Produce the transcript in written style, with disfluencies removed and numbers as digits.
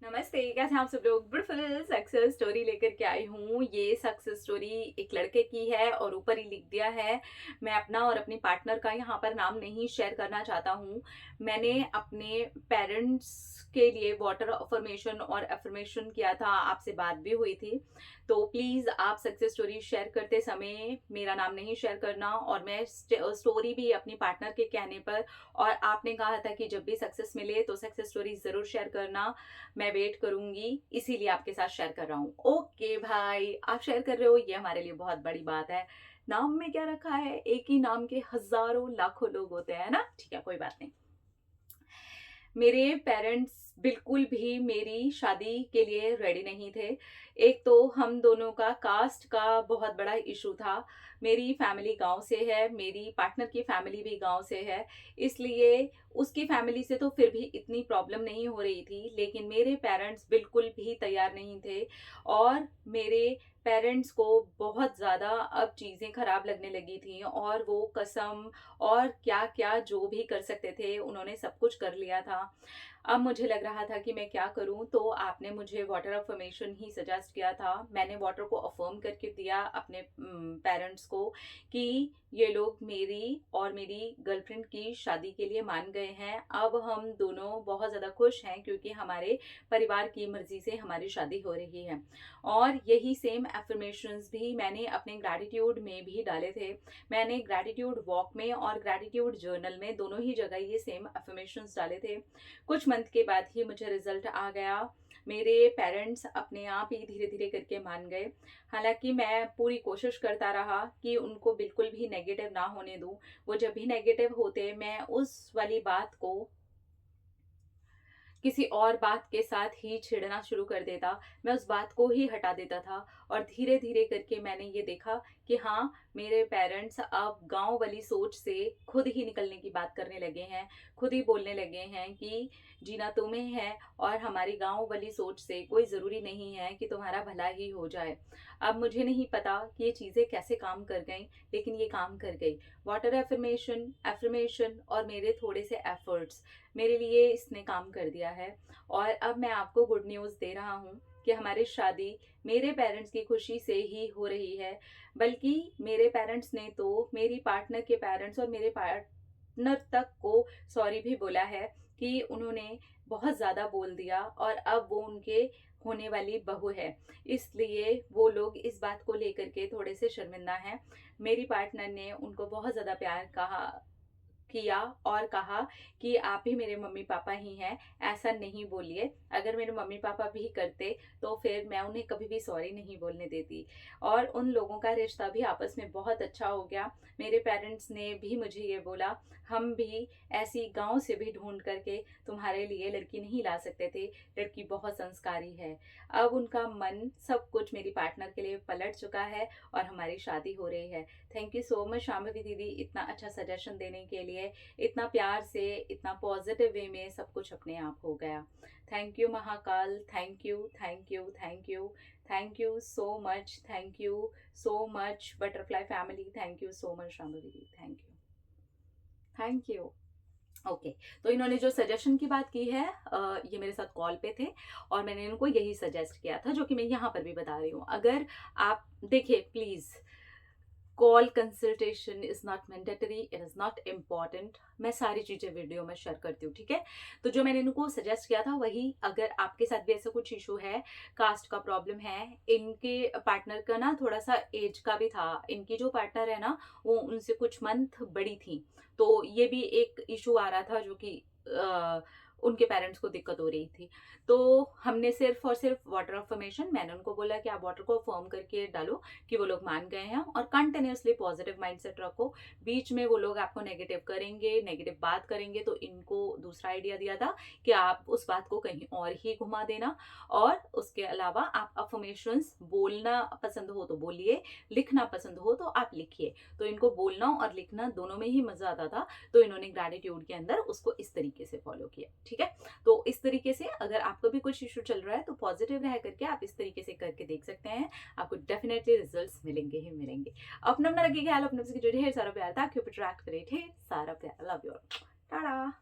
नमस्ते, कैसे हैं आप सब लोग। ब्यूटीफुल सक्सेस स्टोरी लेकर के आई हूँ। ये सक्सेस स्टोरी एक लड़के की है और ऊपर ही लिख दिया है। मैं अपना और अपनी पार्टनर का यहाँ पर नाम नहीं शेयर करना चाहता हूँ। मैंने अपने पेरेंट्स के लिए वाटर अफर्मेशन और अफर्मेशन किया था, आपसे बात भी हुई थी। तो प्लीज़ आप सक्सेस स्टोरी शेयर करते समय मेरा नाम नहीं शेयर करना। और मैं स्टोरी भी अपनी पार्टनर के कहने पर, और आपने कहा था कि जब भी सक्सेस मिले तो सक्सेस स्टोरी ज़रूर शेयर करना, मैं वेट करूंगी, इसीलिए आपके साथ शेयर कर रहा हूँ। ओके भाई, आप शेयर कर रहे हो, ये हमारे लिए बहुत बड़ी बात है। नाम में क्या रखा है, एक ही नाम के हजारों लाखों लोग होते हैं ना। ठीक है, कोई बात नहीं। मेरे पेरेंट्स बिल्कुल भी मेरी शादी के लिए रेडी नहीं थे। एक तो हम दोनों का कास्ट का बहुत बड़ा इशू था। मेरी फैमिली गांव से है, मेरी पार्टनर की फैमिली भी गांव से है, इसलिए उसकी फैमिली से तो फिर भी इतनी प्रॉब्लम नहीं हो रही थी। लेकिन मेरे पेरेंट्स बिल्कुल भी तैयार नहीं थे, और मेरे पेरेंट्स को बहुत ज़्यादा अब चीज़ें खराब लगने लगी थी, और वो कसम और क्या क्या जो भी कर सकते थे उन्होंने सब कुछ कर लिया था। अब मुझे लग रहा था कि मैं क्या करूं, तो आपने मुझे वाटर अफर्मेशन ही सजेस्ट किया था। मैंने वाटर को अफर्म करके दिया अपने पेरेंट्स को कि ये लोग मेरी और मेरी गर्लफ्रेंड की शादी के लिए मान गए हैं। अब हम दोनों बहुत ज़्यादा खुश हैं क्योंकि हमारे परिवार की मर्जी से हमारी शादी हो रही है। और यही सेम अफर्मेशंस भी मैंने अपने ग्रैटिट्यूड में भी डाले थे। मैंने ग्रैटिट्यूड वॉक में और ग्रैटिट्यूड जर्नल में दोनों ही जगह ये सेम अफर्मेशंस डाले थे। कुछ मंथ के बाद ही मुझे रिजल्ट आ गया। मेरे पेरेंट्स अपने आप ही धीरे धीरे करके मान गए। हालांकि मैं पूरी कोशिश करता रहा कि उनको बिल्कुल भी नेगेटिव ना होने दूं। वो जब भी नेगेटिव होते, मैं उस वाली बात को किसी और बात के साथ ही छेड़ना शुरू कर देता। मैं उस बात को ही हटा देता था। और धीरे धीरे करके मैंने ये देखा कि हाँ, मेरे पेरेंट्स अब गांव वाली सोच से खुद ही निकलने की बात करने लगे हैं। खुद ही बोलने लगे हैं कि जीना तुम्हें है, और हमारी गांव वाली सोच से कोई ज़रूरी नहीं है कि तुम्हारा भला ही हो जाए। अब मुझे नहीं पता कि ये चीज़ें कैसे काम कर गई, लेकिन ये काम कर गई। वाटर एफर्मेशन एफर्मेशन और मेरे थोड़े से एफर्ट्स, मेरे लिए इसने काम कर दिया है। और अब मैं आपको गुड न्यूज़ दे रहा हूँ कि हमारी शादी मेरे पेरेंट्स की खुशी से ही हो रही है। बल्कि मेरे पेरेंट्स ने तो मेरी पार्टनर के पेरेंट्स और मेरे पार्टनर तक को सॉरी भी बोला है कि उन्होंने बहुत ज़्यादा बोल दिया, और अब वो उनके होने वाली बहू है, इसलिए वो लोग इस बात को लेकर के थोड़े से शर्मिंदा हैं। मेरी पार्टनर ने उनको बहुत ज़्यादा प्यार कहा किया और कहा कि आप ही मेरे मम्मी पापा ही हैं, ऐसा नहीं बोलिए। अगर मेरे मम्मी पापा भी करते तो फिर मैं उन्हें कभी भी सॉरी नहीं बोलने देती। और उन लोगों का रिश्ता भी आपस में बहुत अच्छा हो गया। मेरे पेरेंट्स ने भी मुझे ये बोला, हम भी ऐसी गांव से भी ढूंढ करके तुम्हारे लिए लड़की नहीं ला सकते थे, लड़की बहुत संस्कारी है। अब उनका मन सब कुछ मेरी पार्टनर के लिए पलट चुका है, और हमारी शादी हो रही है। Thank you so much Shambhavi दीदी, इतना अच्छा सजेशन देने के लिए। इतना प्यार से, इतना पॉजिटिव वे में सब कुछ अपने आप हो गया। Thank you Mahakal, thank you thank you thank you thank you so much, thank you so much butterfly family, thank you so much Shambhavi दीदी, thank you thank you. Okay, तो इन्होंने जो सजेशन की बात की है, ये मेरे साथ कॉल पे थे, और मैंने इनको यही सजेस्ट किया था जो कि मैं यहाँ पर भी बता रही हूँ। अगर आप देखिए, please, call consultation is not mandatory, it is not important. मैं सारी चीजें वीडियो में शेयर करती हूँ, ठीक है। तो जो मैंने इनको सजेस्ट किया था वही, अगर आपके साथ भी ऐसा कुछ इशू है, कास्ट का प्रॉब्लम है, इनके पार्टनर का ना थोड़ा सा एज का भी था, इनकी जो पार्टनर है ना वो उनसे कुछ मंथ बड़ी थी, तो ये भी एक इशू आ रहा था जो कि उनके पेरेंट्स को दिक्कत हो रही थी। तो हमने सिर्फ और सिर्फ वाटर अफर्मेशन, मैंने उनको बोला कि आप वाटर को फॉर्म करके डालो कि वो लोग मान गए हैं, और कंटिन्यूसली पॉजिटिव माइंडसेट रखो। बीच में वो लोग आपको नेगेटिव करेंगे, नेगेटिव बात करेंगे, तो इनको दूसरा आइडिया दिया था कि आप उस बात को कहीं और ही घुमा देना। और उसके अलावा आप अफर्मेशंस बोलना पसंद हो तो बोलिए, लिखना पसंद हो तो आप लिखिए। तो इनको बोलना और लिखना दोनों में ही मजा आता था, तो इन्होंने ग्रेटिट्यूड के अंदर उसको इस तरीके से फॉलो किया, ठीक है। तो इस तरीके से अगर आपको भी कुछ इशू चल रहा है तो पॉजिटिव रह करके आप इस तरीके से करके देख सकते हैं, आपको डेफिनेटली रिजल्ट्स मिलेंगे ही मिलेंगे। अपना अपना रखिए ख्याल, अपने से ढेर सारा प्यार था, आपके ऊपर ट्रैक्ट करे ढेर सारा प्यार। Love you, Tata.